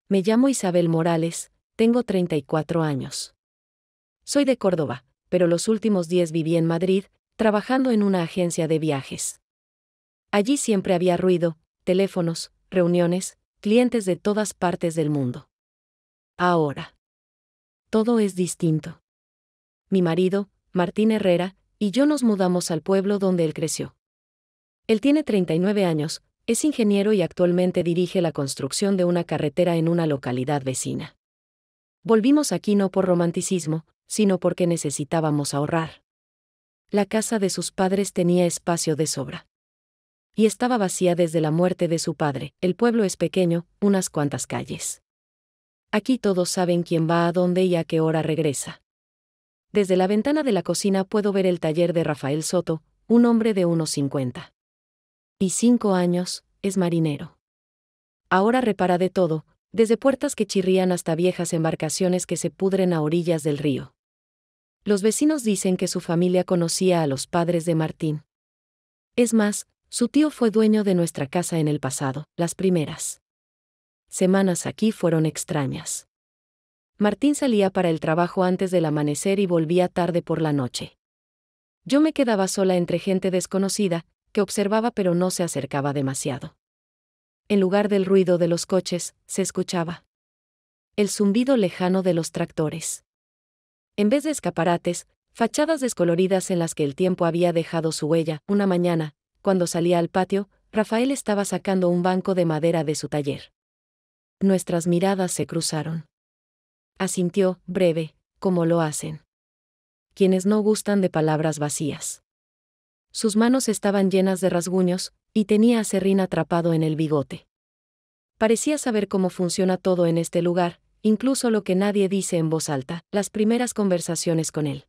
Me llamo Isabel Morales, tengo 34 años. Soy de Córdoba, pero los últimos 10 viví en Madrid, trabajando en una agencia de viajes. Allí siempre había ruido, teléfonos, reuniones, clientes de todas partes del mundo. Ahora, todo es distinto. Mi marido, Martín Herrera, y yo nos mudamos al pueblo donde él creció. Él tiene 39 años, es ingeniero y actualmente dirige la construcción de una carretera en una localidad vecina. Volvimos aquí no por romanticismo, sino porque necesitábamos ahorrar. La casa de sus padres tenía espacio de sobra. Y estaba vacía desde la muerte de su padre. El pueblo es pequeño, unas cuantas calles. Aquí todos saben quién va a dónde y a qué hora regresa. Desde la ventana de la cocina puedo ver el taller de Rafael Soto, un hombre de unos 50. Y 5 años, es marinero. Ahora repara de todo, desde puertas que chirrían hasta viejas embarcaciones que se pudren a orillas del río. Los vecinos dicen que su familia conocía a los padres de Martín. Es más, su tío fue dueño de nuestra casa en el pasado. Las primeras semanas aquí fueron extrañas. Martín salía para el trabajo antes del amanecer y volvía tarde por la noche. Yo me quedaba sola entre gente desconocida, que observaba pero no se acercaba demasiado. En lugar del ruido de los coches, se escuchaba el zumbido lejano de los tractores. En vez de escaparates, fachadas descoloridas en las que el tiempo había dejado su huella. Una mañana, cuando salía al patio, Rafael estaba sacando un banco de madera de su taller. Nuestras miradas se cruzaron. Asintió, breve, como lo hacen quienes no gustan de palabras vacías. Sus manos estaban llenas de rasguños, y tenía aserrín atrapado en el bigote. Parecía saber cómo funciona todo en este lugar, incluso lo que nadie dice en voz alta. Las primeras conversaciones con él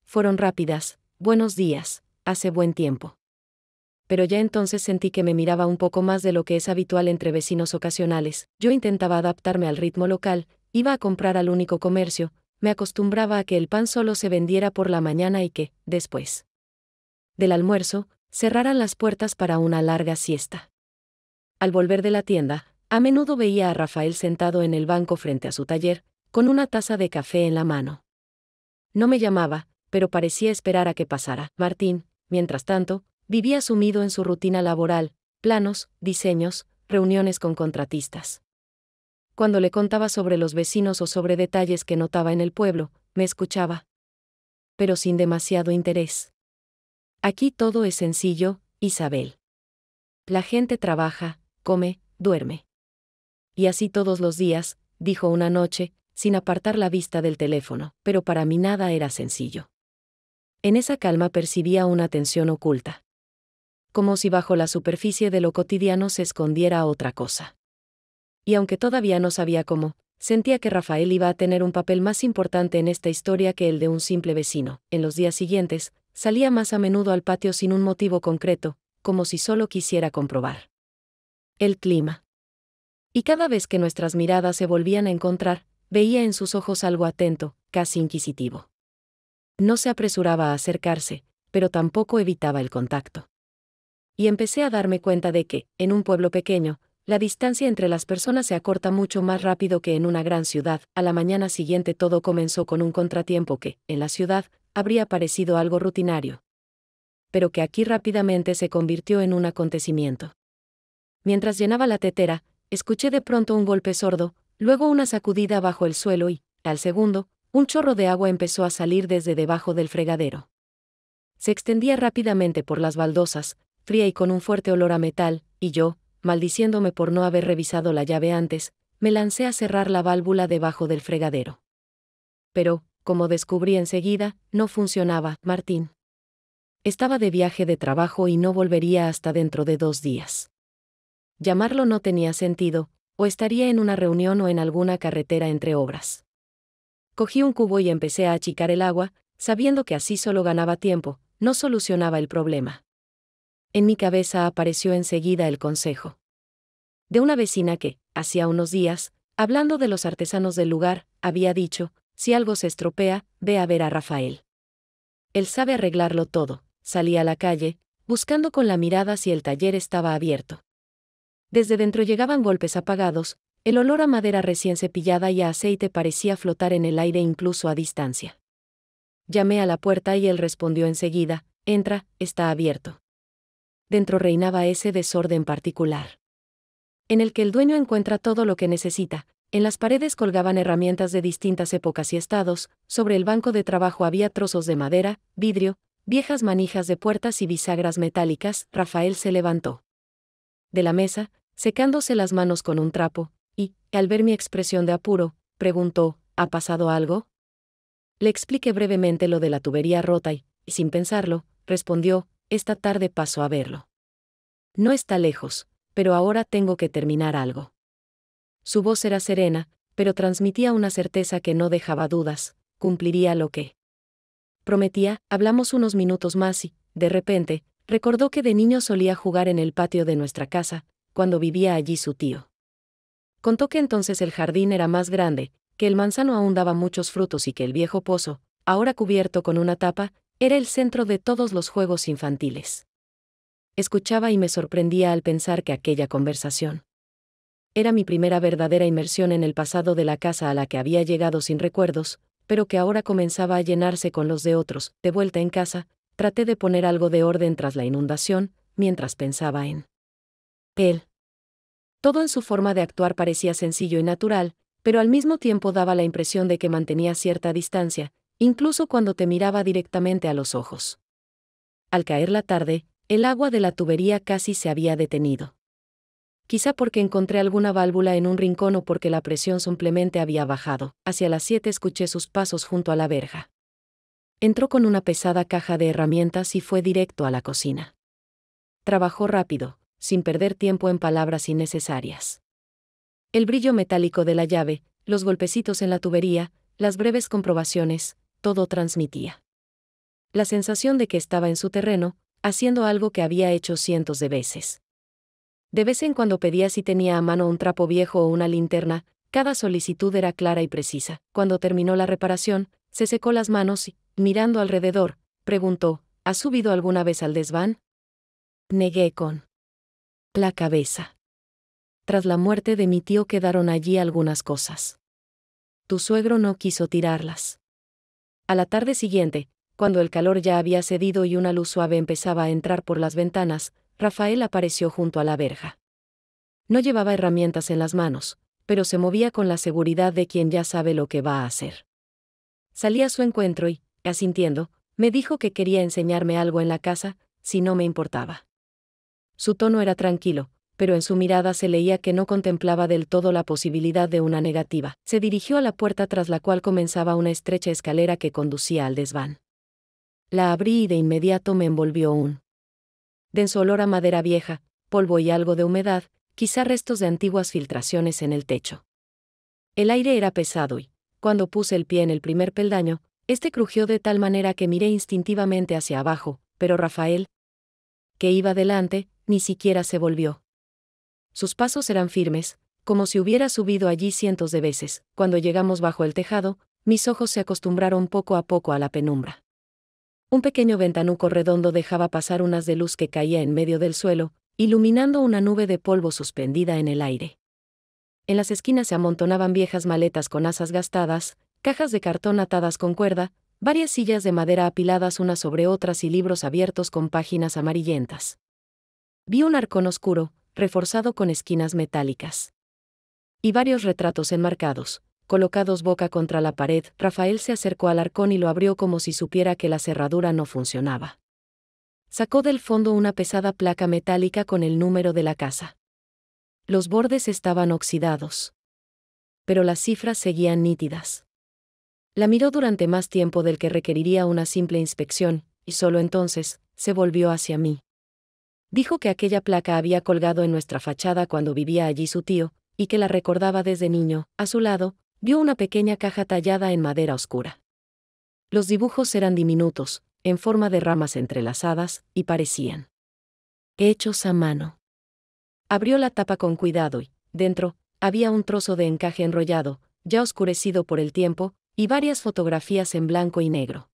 fueron rápidas: buenos días, hace buen tiempo. Pero ya entonces sentí que me miraba un poco más de lo que es habitual entre vecinos ocasionales. Yo intentaba adaptarme al ritmo local, iba a comprar al único comercio, me acostumbraba a que el pan solo se vendiera por la mañana y que, después del almuerzo, cerraran las puertas para una larga siesta. Al volver de la tienda, a menudo veía a Rafael sentado en el banco frente a su taller, con una taza de café en la mano. No me llamaba, pero parecía esperar a que pasara. Martín, mientras tanto, vivía sumido en su rutina laboral: planos, diseños, reuniones con contratistas. Cuando le contaba sobre los vecinos o sobre detalles que notaba en el pueblo, me escuchaba, pero sin demasiado interés. Aquí todo es sencillo, Isabel. La gente trabaja, come, duerme. Y así todos los días, dijo una noche, sin apartar la vista del teléfono, pero para mí nada era sencillo. En esa calma percibía una tensión oculta. Como si bajo la superficie de lo cotidiano se escondiera otra cosa. Y aunque todavía no sabía cómo, sentía que Rafael iba a tener un papel más importante en esta historia que el de un simple vecino. En los días siguientes, salía más a menudo al patio sin un motivo concreto, como si solo quisiera comprobar el clima. Y cada vez que nuestras miradas se volvían a encontrar, veía en sus ojos algo atento, casi inquisitivo. No se apresuraba a acercarse, pero tampoco evitaba el contacto. Y empecé a darme cuenta de que, en un pueblo pequeño, la distancia entre las personas se acorta mucho más rápido que en una gran ciudad. A la mañana siguiente todo comenzó con un contratiempo que, en la ciudad, habría parecido algo rutinario, pero que aquí rápidamente se convirtió en un acontecimiento. Mientras llenaba la tetera, escuché de pronto un golpe sordo, luego una sacudida bajo el suelo y, al segundo, un chorro de agua empezó a salir desde debajo del fregadero. Se extendía rápidamente por las baldosas, fría y con un fuerte olor a metal, y yo, maldiciéndome por no haber revisado la llave antes, me lancé a cerrar la válvula debajo del fregadero. Pero, como descubrí enseguida, no funcionaba. Martín estaba de viaje de trabajo y no volvería hasta dentro de 2 días. Llamarlo no tenía sentido, o estaría en una reunión o en alguna carretera entre obras. Cogí un cubo y empecé a achicar el agua, sabiendo que así solo ganaba tiempo, no solucionaba el problema. En mi cabeza apareció enseguida el consejo de una vecina que, hacía unos días, hablando de los artesanos del lugar, había dicho: si algo se estropea, ve a ver a Rafael. Él sabe arreglarlo todo. Salí a la calle, buscando con la mirada si el taller estaba abierto. Desde dentro llegaban golpes apagados, El olor a madera recién cepillada y a aceite parecía flotar en el aire incluso a distancia. Llamé a la puerta y él respondió enseguida: «Entra, está abierto». Dentro reinaba ese desorden particular, en el que el dueño encuentra todo lo que necesita. En las paredes colgaban herramientas de distintas épocas y estados, sobre el banco de trabajo había trozos de madera, vidrio, viejas manijas de puertas y bisagras metálicas. Rafael se levantó de la mesa, secándose las manos con un trapo, y, al ver mi expresión de apuro, preguntó: «¿Ha pasado algo?». Le expliqué brevemente lo de la tubería rota y, sin pensarlo, respondió: «Esta tarde paso a verlo. No está lejos, pero ahora tengo que terminar algo». Su voz era serena, pero transmitía una certeza que no dejaba dudas: cumpliría lo que prometía. Hablamos unos minutos más y, de repente, recordó que de niño solía jugar en el patio de nuestra casa, cuando vivía allí su tío. Contó que entonces el jardín era más grande, que el manzano aún daba muchos frutos y que el viejo pozo, ahora cubierto con una tapa, era el centro de todos los juegos infantiles. Escuchaba y me sorprendía al pensar que aquella conversación era mi primera verdadera inmersión en el pasado de la casa a la que había llegado sin recuerdos, pero que ahora comenzaba a llenarse con los de otros. De vuelta en casa, traté de poner algo de orden tras la inundación, mientras pensaba en él. Todo en su forma de actuar parecía sencillo y natural, pero al mismo tiempo daba la impresión de que mantenía cierta distancia, incluso cuando te miraba directamente a los ojos. Al caer la tarde, el agua de la tubería casi se había detenido. Quizá porque encontré alguna válvula en un rincón o porque la presión simplemente había bajado. Hacia las 7 escuché sus pasos junto a la verja. Entró con una pesada caja de herramientas y fue directo a la cocina. Trabajó rápido, sin perder tiempo en palabras innecesarias. El brillo metálico de la llave, los golpecitos en la tubería, las breves comprobaciones, todo transmitía la sensación de que estaba en su terreno, haciendo algo que había hecho cientos de veces. De vez en cuando pedía si tenía a mano un trapo viejo o una linterna. Cada solicitud era clara y precisa. Cuando terminó la reparación, se secó las manos y, mirando alrededor, preguntó: «¿Has subido alguna vez al desván?». Negué con la cabeza. Tras la muerte de mi tío quedaron allí algunas cosas. Tu suegro no quiso tirarlas. A la tarde siguiente, cuando el calor ya había cedido y una luz suave empezaba a entrar por las ventanas, Rafael apareció junto a la verja. No llevaba herramientas en las manos, pero se movía con la seguridad de quien ya sabe lo que va a hacer. Salí a su encuentro y, asintiendo, me dijo que quería enseñarme algo en la casa, si no me importaba. Su tono era tranquilo, pero en su mirada se leía que no contemplaba del todo la posibilidad de una negativa. Se dirigió a la puerta tras la cual comenzaba una estrecha escalera que conducía al desván. La abrí y de inmediato me envolvió un denso olor a madera vieja, polvo y algo de humedad, quizá restos de antiguas filtraciones en el techo. El aire era pesado y, cuando puse el pie en el primer peldaño, este crujió de tal manera que miré instintivamente hacia abajo, pero Rafael, que iba delante, ni siquiera se volvió. Sus pasos eran firmes, como si hubiera subido allí cientos de veces. Cuando llegamos bajo el tejado, mis ojos se acostumbraron poco a poco a la penumbra. Un pequeño ventanuco redondo dejaba pasar un haz de luz que caía en medio del suelo, iluminando una nube de polvo suspendida en el aire. En las esquinas se amontonaban viejas maletas con asas gastadas, cajas de cartón atadas con cuerda, varias sillas de madera apiladas unas sobre otras y libros abiertos con páginas amarillentas. Vi un arcón oscuro, reforzado con esquinas metálicas. Y varios retratos enmarcados, colocados boca contra la pared. Rafael se acercó al arcón y lo abrió como si supiera que la cerradura no funcionaba. Sacó del fondo una pesada placa metálica con el número de la casa. Los bordes estaban oxidados, pero las cifras seguían nítidas. La miró durante más tiempo del que requeriría una simple inspección, y solo entonces, se volvió hacia mí. Dijo que aquella placa había colgado en nuestra fachada cuando vivía allí su tío, y que la recordaba desde niño. A su lado, vio una pequeña caja tallada en madera oscura. Los dibujos eran diminutos, en forma de ramas entrelazadas, y parecían hechos a mano. Abrió la tapa con cuidado y, dentro, había un trozo de encaje enrollado, ya oscurecido por el tiempo, y varias fotografías en blanco y negro.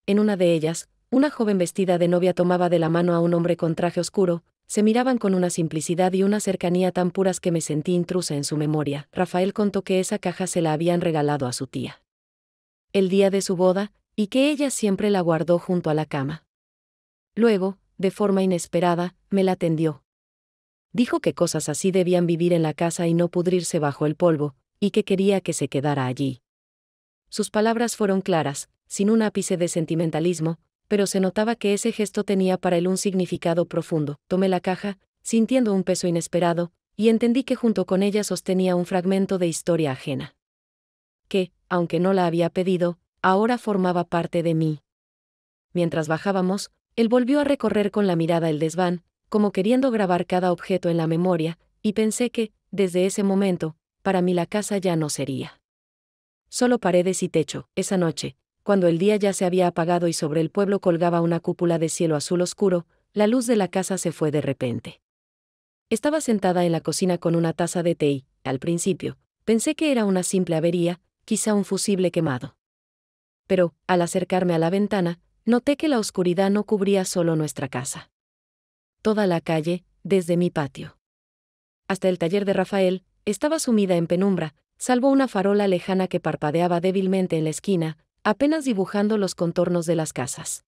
En una de ellas, una joven vestida de novia tomaba de la mano a un hombre con traje oscuro, se miraban con una simplicidad y una cercanía tan puras que me sentí intrusa en su memoria. Rafael contó que esa caja se la habían regalado a su tía el día de su boda, y que ella siempre la guardó junto a la cama. Luego, de forma inesperada, me la tendió. Dijo que cosas así debían vivir en la casa y no pudrirse bajo el polvo, y que quería que se quedara allí. Sus palabras fueron claras, sin un ápice de sentimentalismo, pero se notaba que ese gesto tenía para él un significado profundo. Tomé la caja, sintiendo un peso inesperado, y entendí que junto con ella sostenía un fragmento de historia ajena. Que, aunque no la había pedido, ahora formaba parte de mí. Mientras bajábamos, él volvió a recorrer con la mirada el desván, como queriendo grabar cada objeto en la memoria, y pensé que, desde ese momento, para mí la casa ya no sería solo paredes y techo. Esa noche, cuando el día ya se había apagado y sobre el pueblo colgaba una cúpula de cielo azul oscuro, la luz de la casa se fue de repente. Estaba sentada en la cocina con una taza de té y, al principio, pensé que era una simple avería, quizá un fusible quemado. Pero, al acercarme a la ventana, noté que la oscuridad no cubría solo nuestra casa. Toda la calle, desde mi patio hasta el taller de Rafael, estaba sumida en penumbra, salvo una farola lejana que parpadeaba débilmente en la esquina, apenas dibujando los contornos de las casas.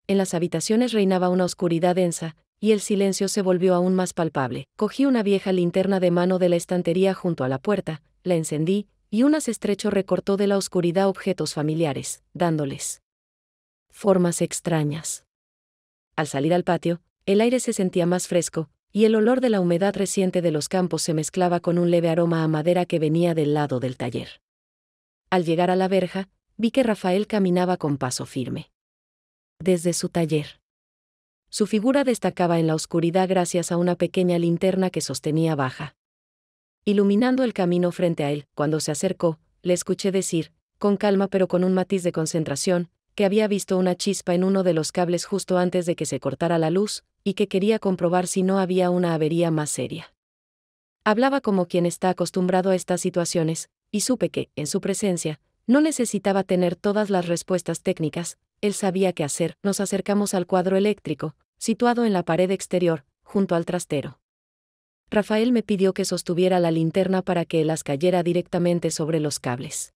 En las habitaciones reinaba una oscuridad densa, y el silencio se volvió aún más palpable. Cogí una vieja linterna de mano de la estantería junto a la puerta, la encendí, y un haz estrecho recortó de la oscuridad objetos familiares, dándoles formas extrañas. Al salir al patio, el aire se sentía más fresco, y el olor de la humedad reciente de los campos se mezclaba con un leve aroma a madera que venía del lado del taller. Al llegar a la verja, vi que Rafael caminaba con paso firme desde su taller. Su figura destacaba en la oscuridad gracias a una pequeña linterna que sostenía baja, iluminando el camino frente a él. Cuando se acercó, le escuché decir, con calma pero con un matiz de concentración, que había visto una chispa en uno de los cables justo antes de que se cortara la luz, y que quería comprobar si no había una avería más seria. Hablaba como quien está acostumbrado a estas situaciones, y supe que, en su presencia, no necesitaba tener todas las respuestas técnicas. Él sabía qué hacer. Nos acercamos al cuadro eléctrico, situado en la pared exterior, junto al trastero. Rafael me pidió que sostuviera la linterna para que las cayera directamente sobre los cables.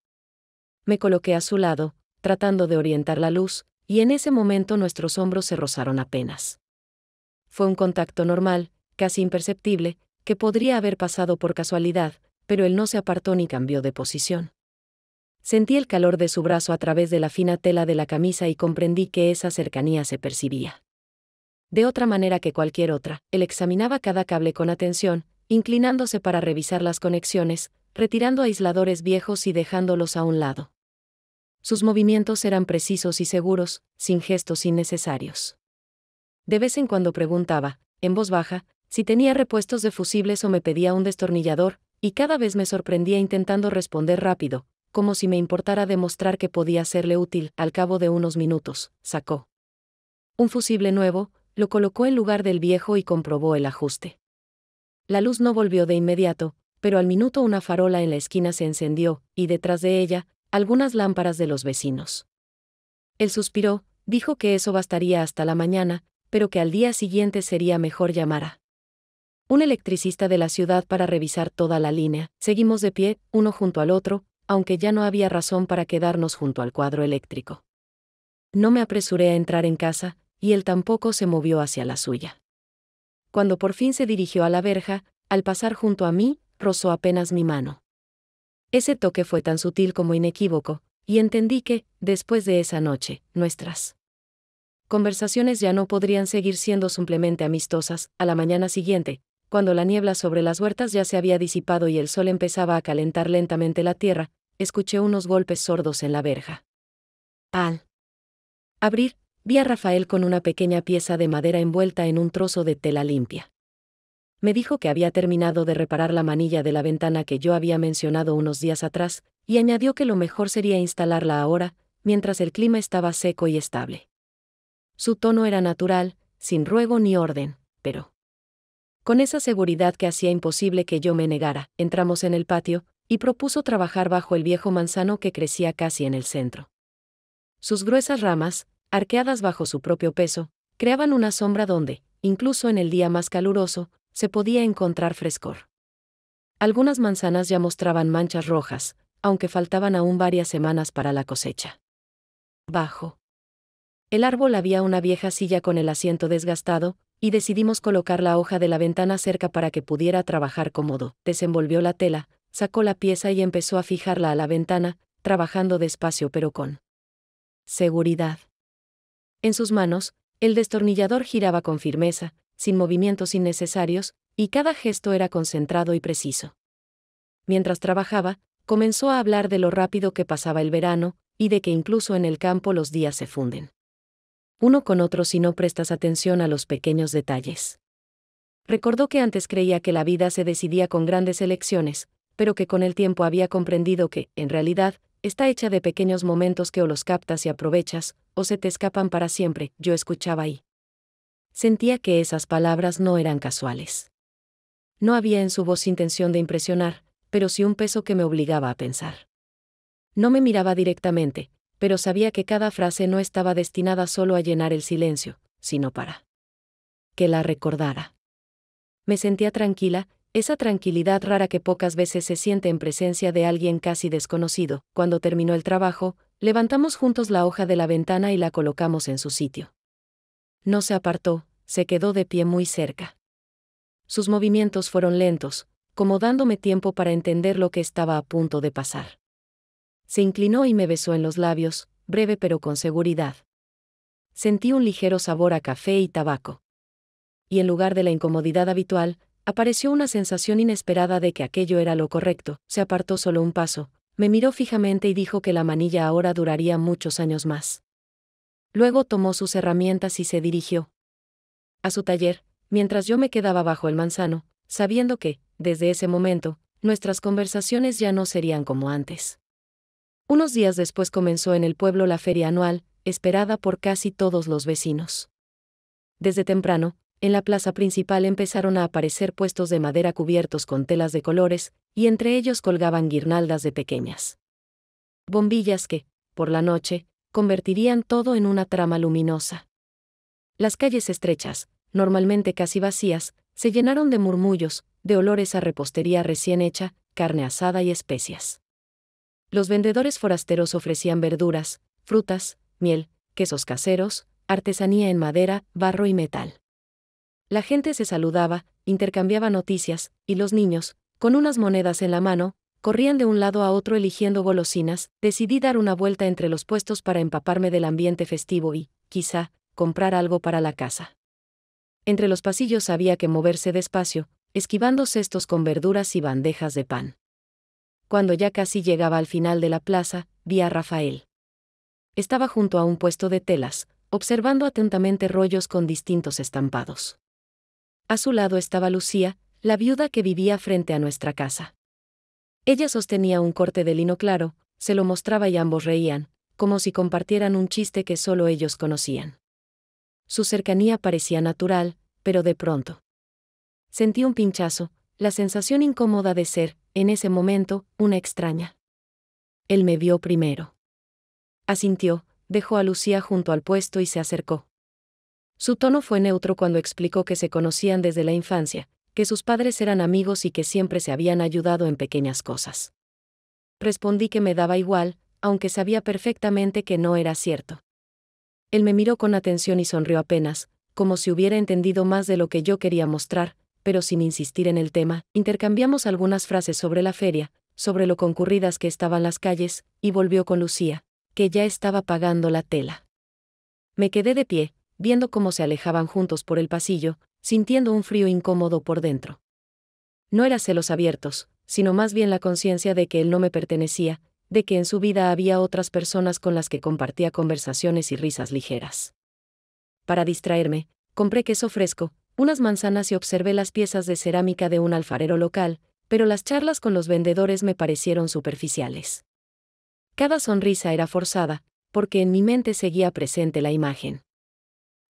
Me coloqué a su lado, tratando de orientar la luz, y en ese momento nuestros hombros se rozaron apenas. Fue un contacto normal, casi imperceptible, que podría haber pasado por casualidad, pero él no se apartó ni cambió de posición. Sentí el calor de su brazo a través de la fina tela de la camisa y comprendí que esa cercanía se percibía. De otra manera que cualquier otra, él examinaba cada cable con atención, inclinándose para revisar las conexiones, retirando aisladores viejos y dejándolos a un lado. Sus movimientos eran precisos y seguros, sin gestos innecesarios. De vez en cuando preguntaba, en voz baja, si tenía repuestos de fusibles o me pedía un destornillador, y cada vez me sorprendía intentando responder rápido, como si me importara demostrar que podía serle útil. Al cabo de unos minutos, sacó un fusible nuevo, lo colocó en lugar del viejo y comprobó el ajuste. La luz no volvió de inmediato, pero al minuto una farola en la esquina se encendió, y detrás de ella, algunas lámparas de los vecinos. Él suspiró, dijo que eso bastaría hasta la mañana, pero que al día siguiente sería mejor llamar a un electricista de la ciudad para revisar toda la línea. Seguimos de pie, uno junto al otro, aunque ya no había razón para quedarnos junto al cuadro eléctrico. No me apresuré a entrar en casa, y él tampoco se movió hacia la suya. Cuando por fin se dirigió a la verja, al pasar junto a mí, rozó apenas mi mano. Ese toque fue tan sutil como inequívoco, y entendí que, después de esa noche, nuestras conversaciones ya no podrían seguir siendo simplemente amistosas. A la mañana siguiente, cuando la niebla sobre las huertas ya se había disipado y el sol empezaba a calentar lentamente la tierra, escuché unos golpes sordos en la verja. Al abrir, vi a Rafael con una pequeña pieza de madera envuelta en un trozo de tela limpia. Me dijo que había terminado de reparar la manilla de la ventana que yo había mencionado unos días atrás, y añadió que lo mejor sería instalarla ahora, mientras el clima estaba seco y estable. Su tono era natural, sin ruego ni orden, pero con esa seguridad que hacía imposible que yo me negara. Entramos en el patio, y propuso trabajar bajo el viejo manzano que crecía casi en el centro. Sus gruesas ramas, arqueadas bajo su propio peso, creaban una sombra donde, incluso en el día más caluroso, se podía encontrar frescor. Algunas manzanas ya mostraban manchas rojas, aunque faltaban aún varias semanas para la cosecha. Bajo el árbol había una vieja silla con el asiento desgastado, y decidimos colocar la hoja de la ventana cerca para que pudiera trabajar cómodo. Desenvolvió la tela, sacó la pieza y empezó a fijarla a la ventana, trabajando despacio pero con seguridad. En sus manos, el destornillador giraba con firmeza, sin movimientos innecesarios, y cada gesto era concentrado y preciso. Mientras trabajaba, comenzó a hablar de lo rápido que pasaba el verano, y de que incluso en el campo los días se funden uno con otro si no prestas atención a los pequeños detalles. Recordó que antes creía que la vida se decidía con grandes elecciones, pero que con el tiempo había comprendido que, en realidad, está hecha de pequeños momentos que o los captas y aprovechas, o se te escapan para siempre. Yo escuchaba y sentía que esas palabras no eran casuales. No había en su voz intención de impresionar, pero sí un peso que me obligaba a pensar. No me miraba directamente, pero sabía que cada frase no estaba destinada solo a llenar el silencio, sino para que la recordara. Me sentía tranquila, esa tranquilidad rara que pocas veces se siente en presencia de alguien casi desconocido. Cuando terminó el trabajo, levantamos juntos la hoja de la ventana y la colocamos en su sitio. No se apartó, se quedó de pie muy cerca. Sus movimientos fueron lentos, como dándome tiempo para entender lo que estaba a punto de pasar. Se inclinó y me besó en los labios, breve pero con seguridad. Sentí un ligero sabor a café y tabaco. Y en lugar de la incomodidad habitual, apareció una sensación inesperada de que aquello era lo correcto. Se apartó solo un paso, me miró fijamente y dijo que la manilla ahora duraría muchos años más. Luego tomó sus herramientas y se dirigió a su taller, mientras yo me quedaba bajo el manzano, sabiendo que, desde ese momento, nuestras conversaciones ya no serían como antes. Unos días después comenzó en el pueblo la feria anual, esperada por casi todos los vecinos. Desde temprano, en la plaza principal empezaron a aparecer puestos de madera cubiertos con telas de colores, y entre ellos colgaban guirnaldas de pequeñas bombillas que, por la noche, convertirían todo en una trama luminosa. Las calles estrechas, normalmente casi vacías, se llenaron de murmullos, de olores a repostería recién hecha, carne asada y especias. Los vendedores forasteros ofrecían verduras, frutas, miel, quesos caseros, artesanía en madera, barro y metal. La gente se saludaba, intercambiaba noticias, y los niños, con unas monedas en la mano, corrían de un lado a otro eligiendo golosinas. Decidí dar una vuelta entre los puestos para empaparme del ambiente festivo y, quizá, comprar algo para la casa. Entre los pasillos había que moverse despacio, esquivando cestos con verduras y bandejas de pan. Cuando ya casi llegaba al final de la plaza, vi a Rafael. Estaba junto a un puesto de telas, observando atentamente rollos con distintos estampados. A su lado estaba Lucía, la viuda que vivía frente a nuestra casa. Ella sostenía un corte de lino claro, se lo mostraba y ambos reían, como si compartieran un chiste que solo ellos conocían. Su cercanía parecía natural, pero de pronto sentí un pinchazo, la sensación incómoda de ser, en ese momento, una extraña. Él me vio primero. Asintió, dejó a Lucía junto al puesto y se acercó. Su tono fue neutro cuando explicó que se conocían desde la infancia, que sus padres eran amigos y que siempre se habían ayudado en pequeñas cosas. Respondí que me daba igual, aunque sabía perfectamente que no era cierto. Él me miró con atención y sonrió apenas, como si hubiera entendido más de lo que yo quería mostrar, pero sin insistir en el tema. Intercambiamos algunas frases sobre la feria, sobre lo concurridas que estaban las calles, y volvió con Lucía, que ya estaba pagando la tela. Me quedé de pie, viendo cómo se alejaban juntos por el pasillo, sintiendo un frío incómodo por dentro. No era celos abiertos, sino más bien la conciencia de que él no me pertenecía, de que en su vida había otras personas con las que compartía conversaciones y risas ligeras. Para distraerme, compré queso fresco, unas manzanas y observé las piezas de cerámica de un alfarero local, pero las charlas con los vendedores me parecieron superficiales. Cada sonrisa era forzada, porque en mi mente seguía presente la imagen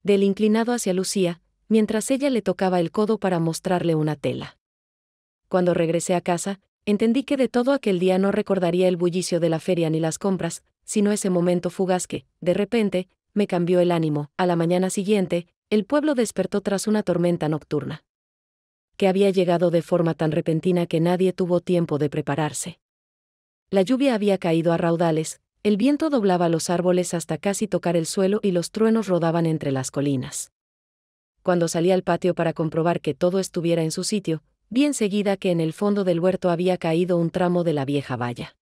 del inclinado hacia Lucía, mientras ella le tocaba el codo para mostrarle una tela. Cuando regresé a casa, entendí que de todo aquel día no recordaría el bullicio de la feria ni las compras, sino ese momento fugaz que, de repente, me cambió el ánimo. A la mañana siguiente, El pueblo despertó tras una tormenta nocturna, que había llegado de forma tan repentina que nadie tuvo tiempo de prepararse. La lluvia había caído a raudales, el viento doblaba los árboles hasta casi tocar el suelo y los truenos rodaban entre las colinas. Cuando salí al patio para comprobar que todo estuviera en su sitio, vi enseguida que en el fondo del huerto había caído un tramo de la vieja valla.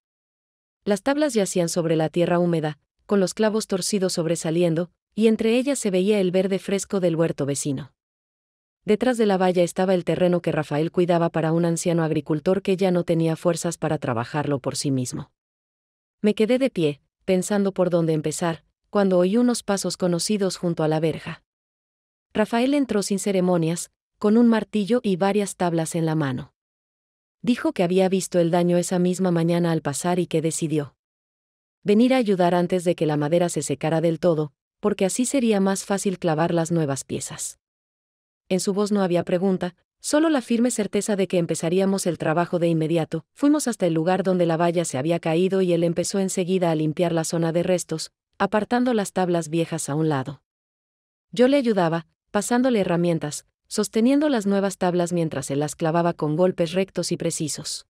Las tablas yacían sobre la tierra húmeda, con los clavos torcidos sobresaliendo, y entre ellas se veía el verde fresco del huerto vecino. Detrás de la valla estaba el terreno que Rafael cuidaba para un anciano agricultor que ya no tenía fuerzas para trabajarlo por sí mismo. Me quedé de pie, pensando por dónde empezar, cuando oí unos pasos conocidos junto a la verja. Rafael entró sin ceremonias, con un martillo y varias tablas en la mano. Dijo que había visto el daño esa misma mañana al pasar y que decidió venir a ayudar antes de que la madera se secara del todo, porque así sería más fácil clavar las nuevas piezas. En su voz no había pregunta, solo la firme certeza de que empezaríamos el trabajo de inmediato. Fuimos hasta el lugar donde la valla se había caído y él empezó enseguida a limpiar la zona de restos, apartando las tablas viejas a un lado. Yo le ayudaba, pasándole herramientas, sosteniendo las nuevas tablas mientras él las clavaba con golpes rectos y precisos.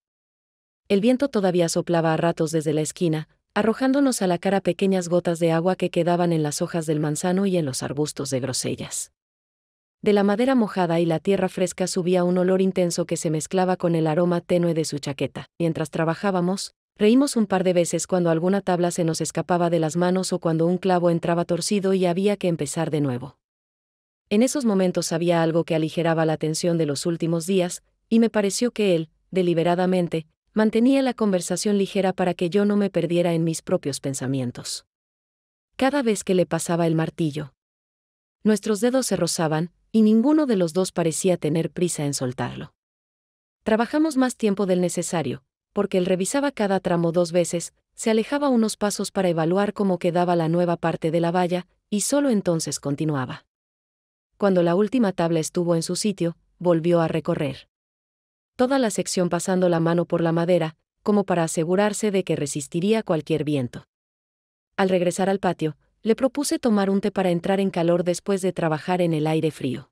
El viento todavía soplaba a ratos desde la esquina, arrojándonos a la cara pequeñas gotas de agua que quedaban en las hojas del manzano y en los arbustos de grosellas. De la madera mojada y la tierra fresca subía un olor intenso que se mezclaba con el aroma tenue de su chaqueta. Mientras trabajábamos, reímos un par de veces cuando alguna tabla se nos escapaba de las manos o cuando un clavo entraba torcido y había que empezar de nuevo. En esos momentos había algo que aligeraba la tensión de los últimos días, y me pareció que él, deliberadamente, mantenía la conversación ligera para que yo no me perdiera en mis propios pensamientos. Cada vez que le pasaba el martillo, nuestros dedos se rozaban, y ninguno de los dos parecía tener prisa en soltarlo. Trabajamos más tiempo del necesario, porque él revisaba cada tramo 2 veces, se alejaba unos pasos para evaluar cómo quedaba la nueva parte de la valla, y solo entonces continuaba. Cuando la última tabla estuvo en su sitio, volvió a recorrer toda la sección pasando la mano por la madera, como para asegurarse de que resistiría cualquier viento. Al regresar al patio, le propuse tomar un té para entrar en calor después de trabajar en el aire frío.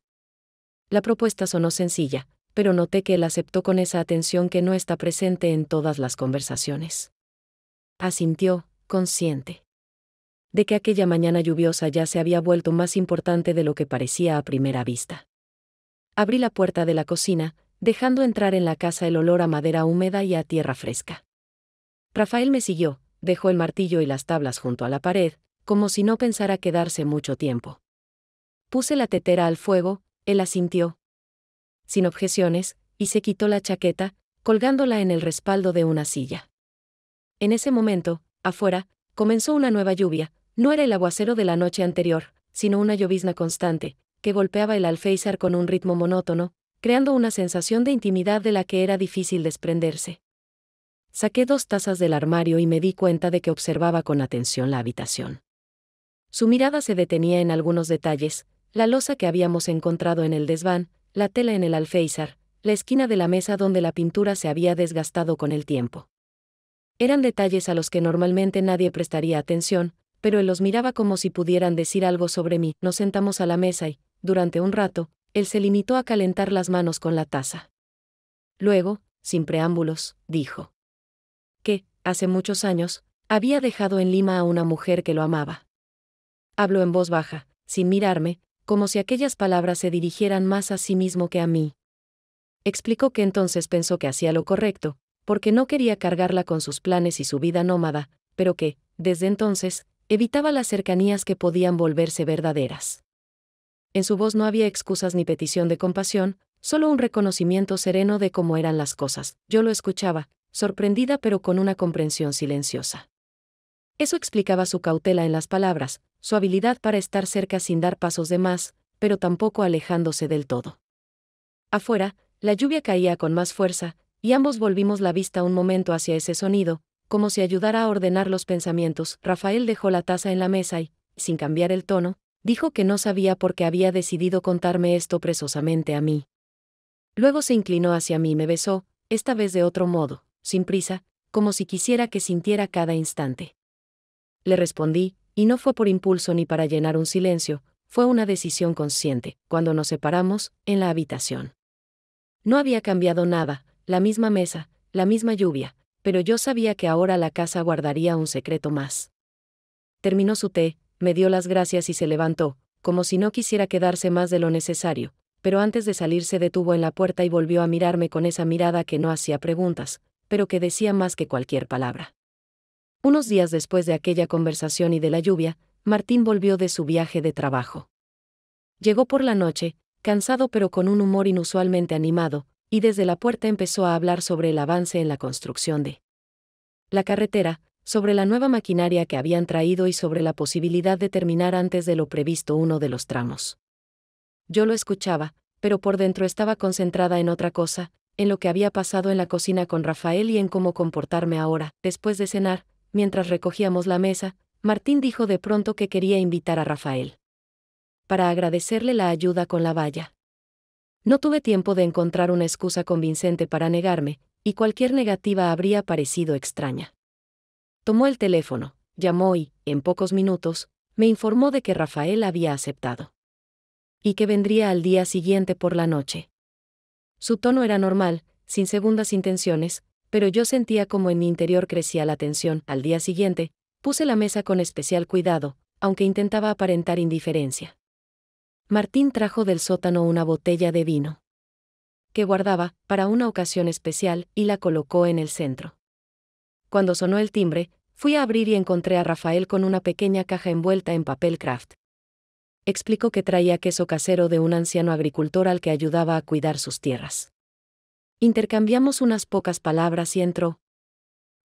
La propuesta sonó sencilla, pero noté que él aceptó con esa atención que no está presente en todas las conversaciones. Asintió, consciente de que aquella mañana lluviosa ya se había vuelto más importante de lo que parecía a primera vista. Abrí la puerta de la cocina, dejando entrar en la casa el olor a madera húmeda y a tierra fresca. Rafael me siguió, dejó el martillo y las tablas junto a la pared, como si no pensara quedarse mucho tiempo. Puse la tetera al fuego, él asintió, sin objeciones, y se quitó la chaqueta, colgándola en el respaldo de una silla. En ese momento, afuera, comenzó una nueva lluvia. No era el aguacero de la noche anterior, sino una llovizna constante, que golpeaba el alféizar con un ritmo monótono, creando una sensación de intimidad de la que era difícil desprenderse. Saqué 2 tazas del armario y me di cuenta de que observaba con atención la habitación. Su mirada se detenía en algunos detalles: la loza que habíamos encontrado en el desván, la tela en el alféizar, la esquina de la mesa donde la pintura se había desgastado con el tiempo. Eran detalles a los que normalmente nadie prestaría atención, pero él los miraba como si pudieran decir algo sobre mí. Nos sentamos a la mesa y, durante un rato, él se limitó a calentar las manos con la taza. Luego, sin preámbulos, dijo que, hace muchos años, había dejado en Lima a una mujer que lo amaba. Habló en voz baja, sin mirarme, como si aquellas palabras se dirigieran más a sí mismo que a mí. Explicó que entonces pensó que hacía lo correcto, porque no quería cargarla con sus planes y su vida nómada, pero que, desde entonces, evitaba las cercanías que podían volverse verdaderas. En su voz no había excusas ni petición de compasión, solo un reconocimiento sereno de cómo eran las cosas. Yo lo escuchaba, sorprendida pero con una comprensión silenciosa. Eso explicaba su cautela en las palabras, su habilidad para estar cerca sin dar pasos de más, pero tampoco alejándose del todo. Afuera, la lluvia caía con más fuerza, y ambos volvimos la vista un momento hacia ese sonido, como si ayudara a ordenar los pensamientos. Rafael dejó la taza en la mesa y, sin cambiar el tono, dijo que no sabía por qué había decidido contarme esto precisamente a mí. Luego se inclinó hacia mí y me besó, esta vez de otro modo, sin prisa, como si quisiera que sintiera cada instante. Le respondí, y no fue por impulso ni para llenar un silencio, fue una decisión consciente. Cuando nos separamos, en la habitación. No había cambiado nada, la misma mesa, la misma lluvia, pero yo sabía que ahora la casa guardaría un secreto más. Terminó su té, me dio las gracias y se levantó, como si no quisiera quedarse más de lo necesario, pero antes de salir se detuvo en la puerta y volvió a mirarme con esa mirada que no hacía preguntas, pero que decía más que cualquier palabra. Unos días después de aquella conversación y de la lluvia, Martín volvió de su viaje de trabajo. Llegó por la noche, cansado pero con un humor inusualmente animado, y desde la puerta empezó a hablar sobre el avance en la construcción de la carretera, sobre la nueva maquinaria que habían traído y sobre la posibilidad de terminar antes de lo previsto uno de los tramos. Yo lo escuchaba, pero por dentro estaba concentrada en otra cosa, en lo que había pasado en la cocina con Rafael y en cómo comportarme ahora. Después de cenar, mientras recogíamos la mesa, Martín dijo de pronto que quería invitar a Rafael para agradecerle la ayuda con la valla. No tuve tiempo de encontrar una excusa convincente para negarme, y cualquier negativa habría parecido extraña. Tomó el teléfono, llamó y, en pocos minutos, me informó de que Rafael había aceptado. Y que vendría al día siguiente por la noche. Su tono era normal, sin segundas intenciones, pero yo sentía como en mi interior crecía la tensión. Al día siguiente, puse la mesa con especial cuidado, aunque intentaba aparentar indiferencia. Martín trajo del sótano una botella de vino que guardaba para una ocasión especial y la colocó en el centro. Cuando sonó el timbre, fui a abrir y encontré a Rafael con una pequeña caja envuelta en papel craft. Explicó que traía queso casero de un anciano agricultor al que ayudaba a cuidar sus tierras. Intercambiamos unas pocas palabras y entró,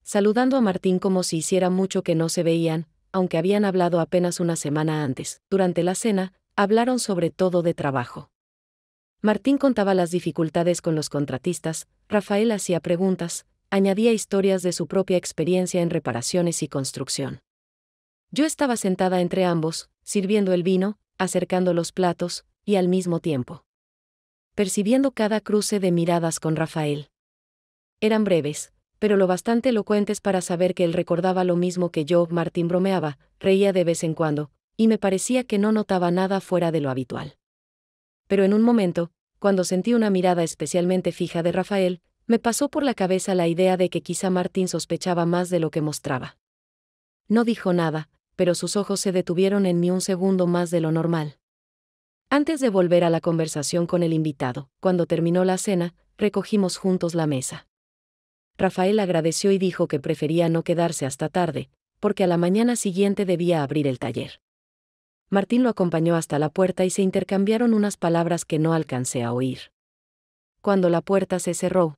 saludando a Martín como si hiciera mucho que no se veían, aunque habían hablado apenas una semana antes. Durante la cena, hablaron sobre todo de trabajo. Martín contaba las dificultades con los contratistas, Rafael hacía preguntas, añadía historias de su propia experiencia en reparaciones y construcción. Yo estaba sentada entre ambos, sirviendo el vino, acercando los platos, y al mismo tiempo percibiendo cada cruce de miradas con Rafael. Eran breves, pero lo bastante elocuentes para saber que él recordaba lo mismo que yo. Martín bromeaba, reía de vez en cuando, y me parecía que no notaba nada fuera de lo habitual. Pero en un momento, cuando sentí una mirada especialmente fija de Rafael, me pasó por la cabeza la idea de que quizá Martín sospechaba más de lo que mostraba. No dijo nada, pero sus ojos se detuvieron en mí un segundo más de lo normal. Antes de volver a la conversación con el invitado, cuando terminó la cena, recogimos juntos la mesa. Rafael agradeció y dijo que prefería no quedarse hasta tarde, porque a la mañana siguiente debía abrir el taller. Martín lo acompañó hasta la puerta y se intercambiaron unas palabras que no alcancé a oír. Cuando la puerta se cerró,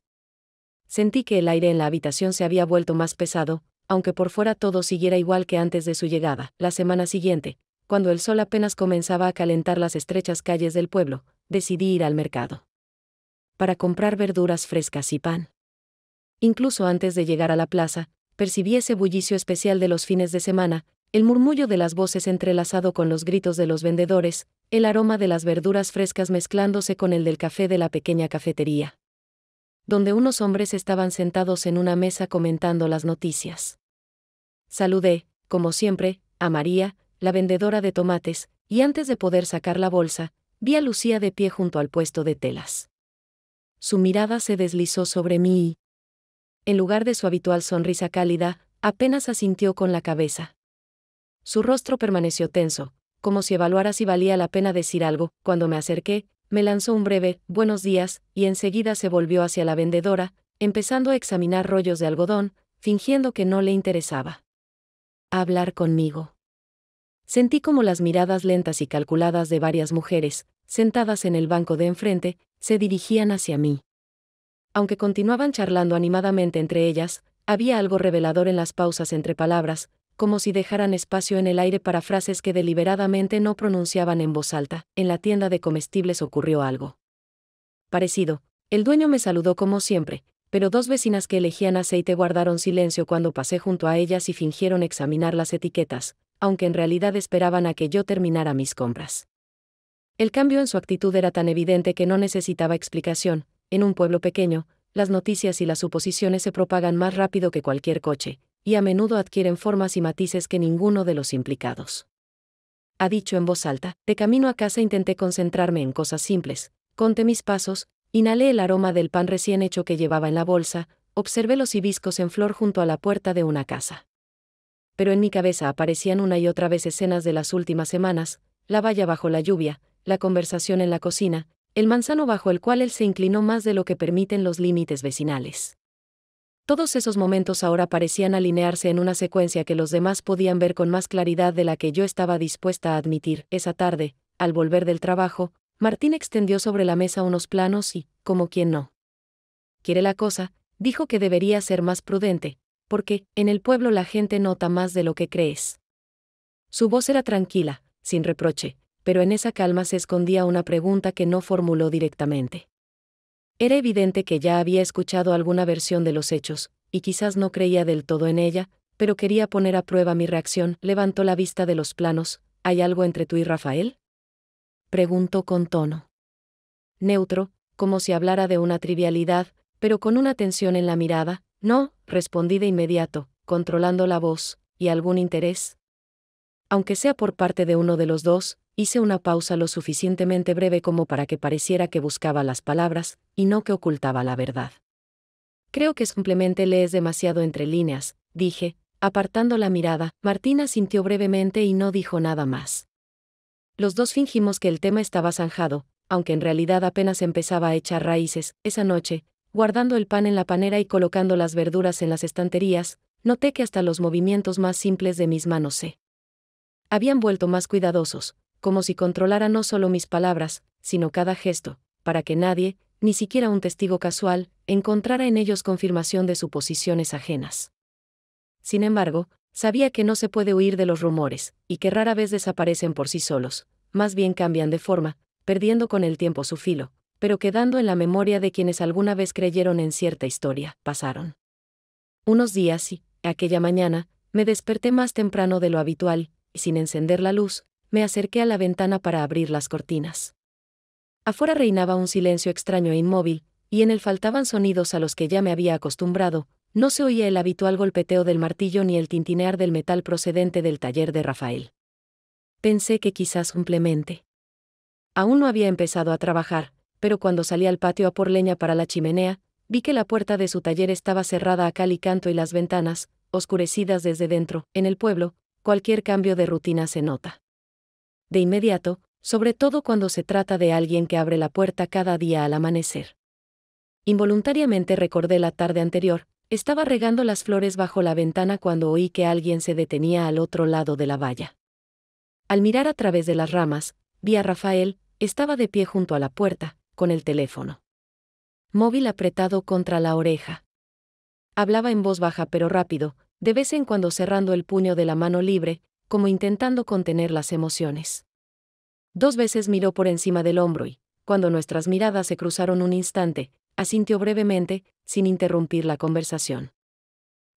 sentí que el aire en la habitación se había vuelto más pesado, aunque por fuera todo siguiera igual que antes de su llegada. La semana siguiente, cuando el sol apenas comenzaba a calentar las estrechas calles del pueblo, decidí ir al mercado para comprar verduras frescas y pan. Incluso antes de llegar a la plaza, percibí ese bullicio especial de los fines de semana, el murmullo de las voces entrelazado con los gritos de los vendedores, el aroma de las verduras frescas mezclándose con el del café de la pequeña cafetería, donde unos hombres estaban sentados en una mesa comentando las noticias. Saludé, como siempre, a María, la vendedora de tomates, y antes de poder sacar la bolsa, vi a Lucía de pie junto al puesto de telas. Su mirada se deslizó sobre mí y, en lugar de su habitual sonrisa cálida, apenas asintió con la cabeza. Su rostro permaneció tenso, como si evaluara si valía la pena decir algo. Cuando me acerqué, me lanzó un breve «buenos días», y enseguida se volvió hacia la vendedora, empezando a examinar rollos de algodón, fingiendo que no le interesaba hablar conmigo. Sentí como las miradas lentas y calculadas de varias mujeres, sentadas en el banco de enfrente, se dirigían hacia mí. Aunque continuaban charlando animadamente entre ellas, había algo revelador en las pausas entre palabras, como si dejaran espacio en el aire para frases que deliberadamente no pronunciaban en voz alta. En la tienda de comestibles ocurrió algo parecido. El dueño me saludó como siempre, pero dos vecinas que elegían aceite guardaron silencio cuando pasé junto a ellas y fingieron examinar las etiquetas, aunque en realidad esperaban a que yo terminara mis compras. El cambio en su actitud era tan evidente que no necesitaba explicación. En un pueblo pequeño, las noticias y las suposiciones se propagan más rápido que cualquier coche, y a menudo adquieren formas y matices que ninguno de los implicados ha dicho en voz alta. De camino a casa intenté concentrarme en cosas simples. Conté mis pasos, inhalé el aroma del pan recién hecho que llevaba en la bolsa, observé los hibiscos en flor junto a la puerta de una casa. Pero en mi cabeza aparecían una y otra vez escenas de las últimas semanas: la valla bajo la lluvia, la conversación en la cocina, el manzano bajo el cual él se inclinó más de lo que permiten los límites vecinales. Todos esos momentos ahora parecían alinearse en una secuencia que los demás podían ver con más claridad de la que yo estaba dispuesta a admitir. Esa tarde, al volver del trabajo, Martín extendió sobre la mesa unos planos y, como quien no quiere la cosa, dijo que debería ser más prudente, porque, en el pueblo la gente nota más de lo que crees. Su voz era tranquila, sin reproche, pero en esa calma se escondía una pregunta que no formuló directamente. Era evidente que ya había escuchado alguna versión de los hechos, y quizás no creía del todo en ella, pero quería poner a prueba mi reacción. Levantó la vista de los planos. ¿Hay algo entre tú y Rafael?, preguntó con tono neutro, como si hablara de una trivialidad, pero con una tensión en la mirada. No, respondí de inmediato, controlando la voz. ¿Y algún interés? Aunque sea por parte de uno de los dos. Hice una pausa lo suficientemente breve como para que pareciera que buscaba las palabras, y no que ocultaba la verdad. Creo que simplemente lees demasiado entre líneas, dije, apartando la mirada. Martín asintió brevemente y no dijo nada más. Los dos fingimos que el tema estaba zanjado, aunque en realidad apenas empezaba a echar raíces. Esa noche, guardando el pan en la panera y colocando las verduras en las estanterías, noté que hasta los movimientos más simples de mis manos se habían vuelto más cuidadosos, como si controlara no solo mis palabras, sino cada gesto, para que nadie, ni siquiera un testigo casual, encontrara en ellos confirmación de suposiciones ajenas. Sin embargo, sabía que no se puede huir de los rumores, y que rara vez desaparecen por sí solos, más bien cambian de forma, perdiendo con el tiempo su filo, pero quedando en la memoria de quienes alguna vez creyeron en cierta historia. Pasaron unos días y, aquella mañana, me desperté más temprano de lo habitual, y sin encender la luz, me acerqué a la ventana para abrir las cortinas. Afuera reinaba un silencio extraño e inmóvil, y en él faltaban sonidos a los que ya me había acostumbrado. No se oía el habitual golpeteo del martillo ni el tintinear del metal procedente del taller de Rafael. Pensé que quizás simplemente aún no había empezado a trabajar, pero cuando salí al patio a por leña para la chimenea, vi que la puerta de su taller estaba cerrada a cal y canto y las ventanas, oscurecidas desde dentro. En el pueblo, cualquier cambio de rutina se nota de inmediato, sobre todo cuando se trata de alguien que abre la puerta cada día al amanecer. Involuntariamente recordé la tarde anterior. Estaba regando las flores bajo la ventana cuando oí que alguien se detenía al otro lado de la valla. Al mirar a través de las ramas, vi a Rafael. Estaba de pie junto a la puerta, con el teléfono móvil apretado contra la oreja. Hablaba en voz baja pero rápido, de vez en cuando cerrando el puño de la mano libre, como intentando contener las emociones. 2 veces miró por encima del hombro y, cuando nuestras miradas se cruzaron un instante, asintió brevemente, sin interrumpir la conversación.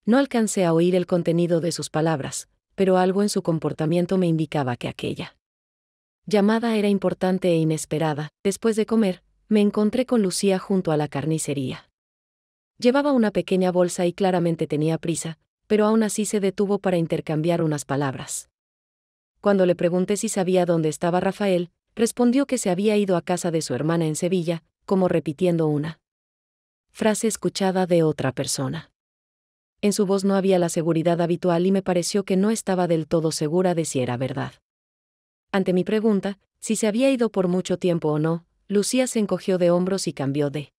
No alcancé a oír el contenido de sus palabras, pero algo en su comportamiento me indicaba que aquella llamada era importante e inesperada. Después de comer, me encontré con Lucía junto a la carnicería. Llevaba una pequeña bolsa y claramente tenía prisa, pero aún así se detuvo para intercambiar unas palabras. Cuando le pregunté si sabía dónde estaba Rafael, respondió que se había ido a casa de su hermana en Sevilla, como repitiendo una frase escuchada de otra persona. En su voz no había la seguridad habitual y me pareció que no estaba del todo segura de si era verdad. Ante mi pregunta, si se había ido por mucho tiempo o no, Lucía se encogió de hombros y cambió de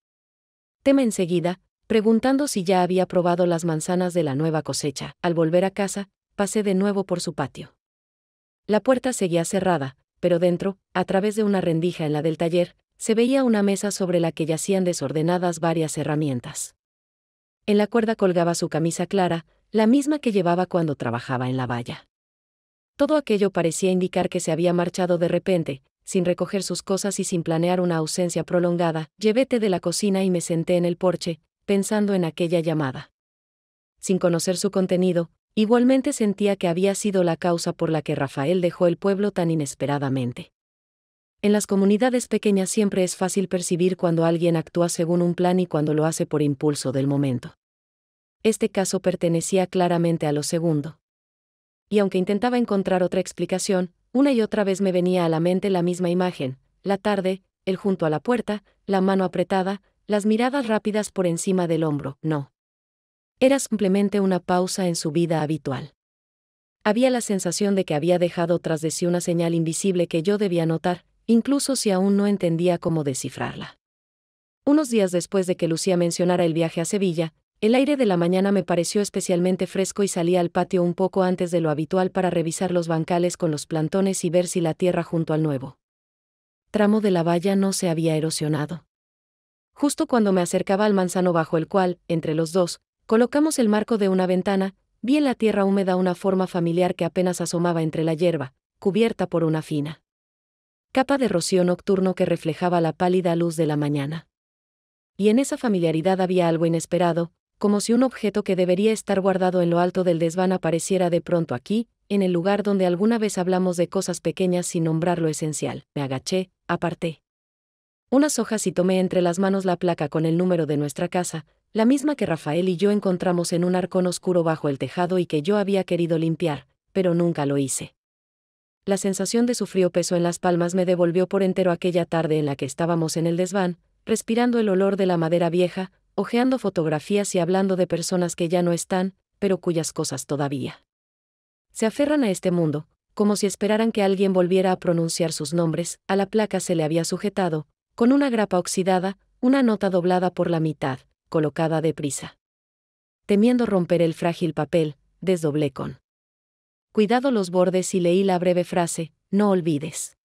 tema enseguida, preguntando si ya había probado las manzanas de la nueva cosecha. Al volver a casa, pasé de nuevo por su patio. La puerta seguía cerrada, pero dentro, a través de una rendija en la del taller, se veía una mesa sobre la que yacían desordenadas varias herramientas. En la cuerda colgaba su camisa clara, la misma que llevaba cuando trabajaba en la valla. Todo aquello parecía indicar que se había marchado de repente, sin recoger sus cosas y sin planear una ausencia prolongada. Llevé té de la cocina y me senté en el porche, pensando en aquella llamada. Sin conocer su contenido, igualmente sentía que había sido la causa por la que Rafael dejó el pueblo tan inesperadamente. En las comunidades pequeñas siempre es fácil percibir cuando alguien actúa según un plan y cuando lo hace por impulso del momento. Este caso pertenecía claramente a lo segundo. Y aunque intentaba encontrar otra explicación, Una y otra vez me venía a la mente la misma imagen: la tarde, él junto a la puerta, la mano apretada, las miradas rápidas por encima del hombro. No. Era simplemente una pausa en su vida habitual. Había la sensación de que había dejado tras de sí una señal invisible que yo debía notar, incluso si aún no entendía cómo descifrarla. Unos días después de que Lucía mencionara el viaje a Sevilla, el aire de la mañana me pareció especialmente fresco y salí al patio un poco antes de lo habitual para revisar los bancales con los plantones y ver si la tierra junto al nuevo tramo de la valla no se había erosionado. Justo cuando me acercaba al manzano bajo el cual, entre los dos, colocamos el marco de una ventana, vi en la tierra húmeda una forma familiar que apenas asomaba entre la hierba, cubierta por una fina capa de rocío nocturno que reflejaba la pálida luz de la mañana. Y en esa familiaridad había algo inesperado, como si un objeto que debería estar guardado en lo alto del desván apareciera de pronto aquí, en el lugar donde alguna vez hablamos de cosas pequeñas sin nombrar lo esencial. Me agaché, aparté unas hojas y tomé entre las manos la placa con el número de nuestra casa, la misma que Rafael y yo encontramos en un arcón oscuro bajo el tejado y que yo había querido limpiar, pero nunca lo hice. La sensación de su frío peso en las palmas me devolvió por entero aquella tarde en la que estábamos en el desván, respirando el olor de la madera vieja, hojeando fotografías y hablando de personas que ya no están, pero cuyas cosas todavía se aferran a este mundo, como si esperaran que alguien volviera a pronunciar sus nombres. A la placa se le había sujetado, con una grapa oxidada, una nota doblada por la mitad, colocada deprisa. Temiendo romper el frágil papel, desdoblé con cuidado los bordes y leí la breve frase: no olvides.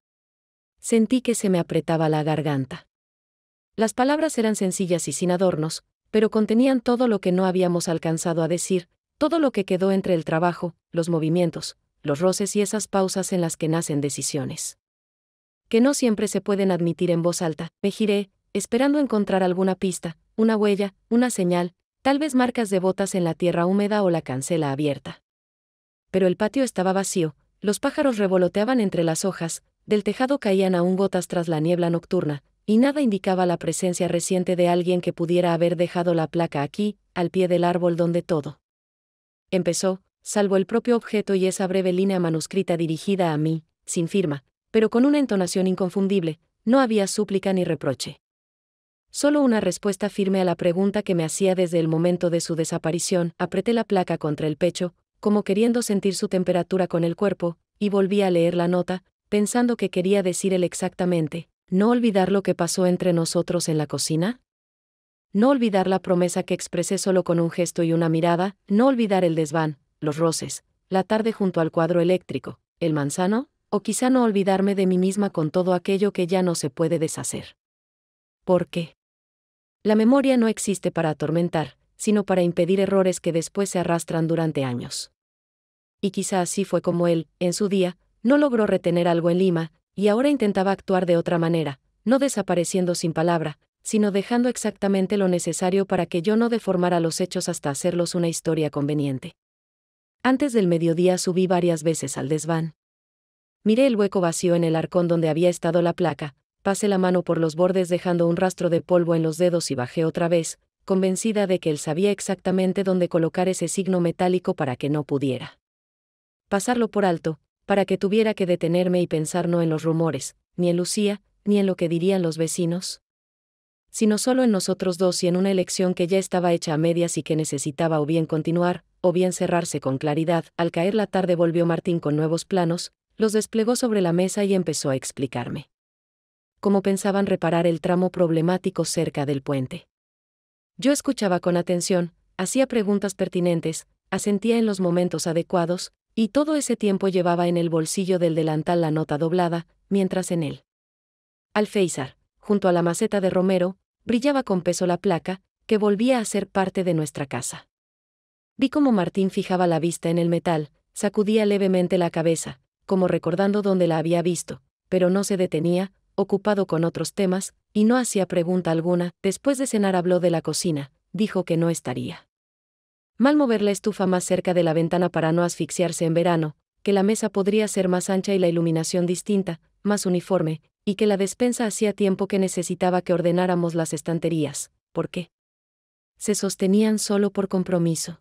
Sentí que se me apretaba la garganta. Las palabras eran sencillas y sin adornos, pero contenían todo lo que no habíamos alcanzado a decir, todo lo que quedó entre el trabajo, los movimientos, los roces y esas pausas en las que nacen decisiones que no siempre se pueden admitir en voz alta. Me giré, esperando encontrar alguna pista, una huella, una señal, tal vez marcas de botas en la tierra húmeda o la cancela abierta. Pero el patio estaba vacío, los pájaros revoloteaban entre las hojas, del tejado caían aún gotas tras la niebla nocturna, y nada indicaba la presencia reciente de alguien que pudiera haber dejado la placa aquí, al pie del árbol donde todo empezó, salvo el propio objeto y esa breve línea manuscrita dirigida a mí, sin firma, pero con una entonación inconfundible. No había súplica ni reproche. Solo una respuesta firme a la pregunta que me hacía desde el momento de su desaparición. Apreté la placa contra el pecho, como queriendo sentir su temperatura con el cuerpo, y volví a leer la nota, pensando que quería decir él exactamente: ¿no olvidar lo que pasó entre nosotros en la cocina? No olvidar la promesa que expresé solo con un gesto y una mirada, no olvidar el desván, los roces, la tarde junto al cuadro eléctrico, el manzano, o quizá no olvidarme de mí misma con todo aquello que ya no se puede deshacer. ¿Por qué? La memoria no existe para atormentar, sino para impedir errores que después se arrastran durante años. Y quizá así fue como él, en su día, no logró retener algo en Lima, y ahora intentaba actuar de otra manera, no desapareciendo sin palabra, sino dejando exactamente lo necesario para que yo no deformara los hechos hasta hacerlos una historia conveniente. Antes del mediodía subí varias veces al desván. Miré el hueco vacío en el arcón donde había estado la placa, pasé la mano por los bordes dejando un rastro de polvo en los dedos y bajé otra vez, convencida de que él sabía exactamente dónde colocar ese signo metálico para que no pudiera pasarlo por alto, para que tuviera que detenerme y pensar no en los rumores, ni en Lucía, ni en lo que dirían los vecinos, sino solo en nosotros dos y en una elección que ya estaba hecha a medias y que necesitaba o bien continuar, o bien cerrarse con claridad. Al caer la tarde volvió Martín con nuevos planos, los desplegó sobre la mesa y empezó a explicarme cómo pensaban reparar el tramo problemático cerca del puente. Yo escuchaba con atención, hacía preguntas pertinentes, asentía en los momentos adecuados, y todo ese tiempo llevaba en el bolsillo del delantal la nota doblada, mientras en él alféizar, junto a la maceta de romero, brillaba con peso la placa, que volvía a ser parte de nuestra casa. Vi cómo Martín fijaba la vista en el metal, sacudía levemente la cabeza, como recordando dónde la había visto, pero no se detenía, ocupado con otros temas, y no hacía pregunta alguna. Después de cenar habló de la cocina, dijo que no estaría mal mover la estufa más cerca de la ventana para no asfixiarse en verano, que la mesa podría ser más ancha y la iluminación distinta, más uniforme, y que la despensa hacía tiempo que necesitaba que ordenáramos las estanterías. ¿Por qué? Se sostenían solo por compromiso.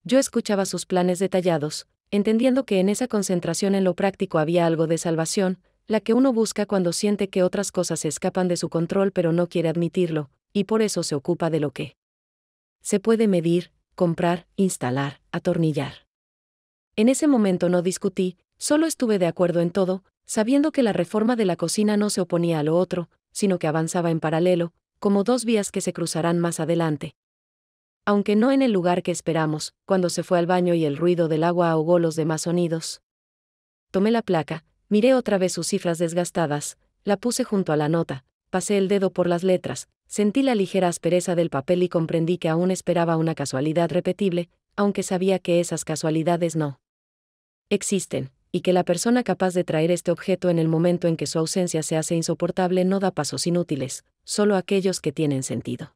Yo escuchaba sus planes detallados, entendiendo que en esa concentración en lo práctico había algo de salvación, la que uno busca cuando siente que otras cosas se escapan de su control pero no quiere admitirlo, y por eso se ocupa de lo que se puede medir, comprar, instalar, atornillar. En ese momento no discutí, solo estuve de acuerdo en todo, sabiendo que la reforma de la cocina no se oponía a lo otro, sino que avanzaba en paralelo, como dos vías que se cruzarán más adelante. Aunque no en el lugar que esperamos, cuando se fue al baño y el ruido del agua ahogó los demás sonidos. Tomé la placa, miré otra vez sus cifras desgastadas, la puse junto a la nota, pasé el dedo por las letras, sentí la ligera aspereza del papel y comprendí que aún esperaba una casualidad repetible, aunque sabía que esas casualidades no existen, y que la persona capaz de traer este objeto en el momento en que su ausencia se hace insoportable no da pasos inútiles, solo aquellos que tienen sentido.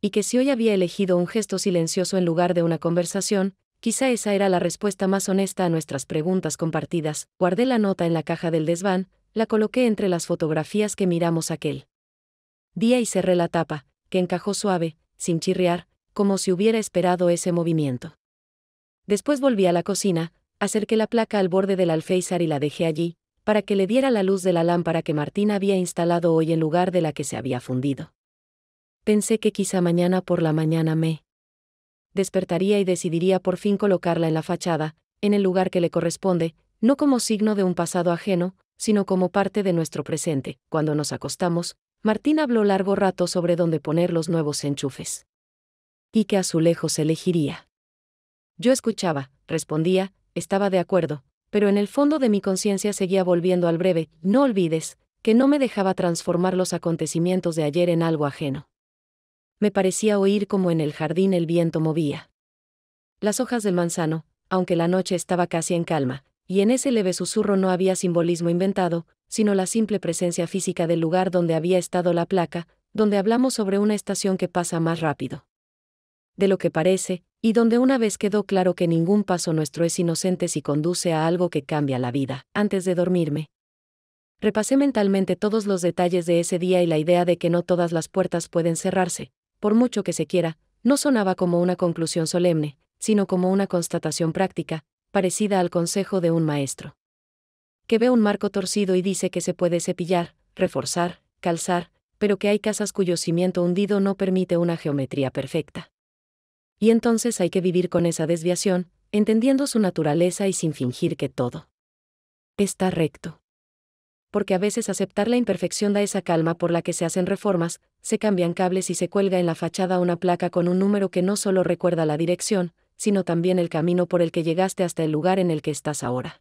Y que si hoy había elegido un gesto silencioso en lugar de una conversación, quizá esa era la respuesta más honesta a nuestras preguntas compartidas. Guardé la nota en la caja del desván, la coloqué entre las fotografías que miramos aquel día y cerré la tapa, que encajó suave, sin chirriar, como si hubiera esperado ese movimiento. Después volví a la cocina, acerqué la placa al borde del alféizar y la dejé allí, para que le diera la luz de la lámpara que Martín había instalado hoy en lugar de la que se había fundido. Pensé que quizá mañana por la mañana me despertaría y decidiría por fin colocarla en la fachada, en el lugar que le corresponde, no como signo de un pasado ajeno, sino como parte de nuestro presente. Cuando nos acostamos, Martín habló largo rato sobre dónde poner los nuevos enchufes. Y qué azulejos elegiría. Yo escuchaba, respondía, estaba de acuerdo, pero en el fondo de mi conciencia seguía volviendo al breve, no olvides, que no me dejaba transformar los acontecimientos de ayer en algo ajeno. Me parecía oír como en el jardín el viento movía las hojas del manzano, aunque la noche estaba casi en calma, y en ese leve susurro no había simbolismo inventado, sino la simple presencia física del lugar donde había estado la placa, donde hablamos sobre una estación que pasa más rápido de lo que parece, y donde una vez quedó claro que ningún paso nuestro es inocente si conduce a algo que cambia la vida. Antes de dormirme, repasé mentalmente todos los detalles de ese día y la idea de que no todas las puertas pueden cerrarse, por mucho que se quiera, no sonaba como una conclusión solemne, sino como una constatación práctica, parecida al consejo de un maestro que ve un marco torcido y dice que se puede cepillar, reforzar, calzar, pero que hay casas cuyo cimiento hundido no permite una geometría perfecta. Y entonces hay que vivir con esa desviación, entendiendo su naturaleza y sin fingir que todo está recto. Porque a veces aceptar la imperfección da esa calma por la que se hacen reformas, se cambian cables y se cuelga en la fachada una placa con un número que no solo recuerda la dirección, sino también el camino por el que llegaste hasta el lugar en el que estás ahora.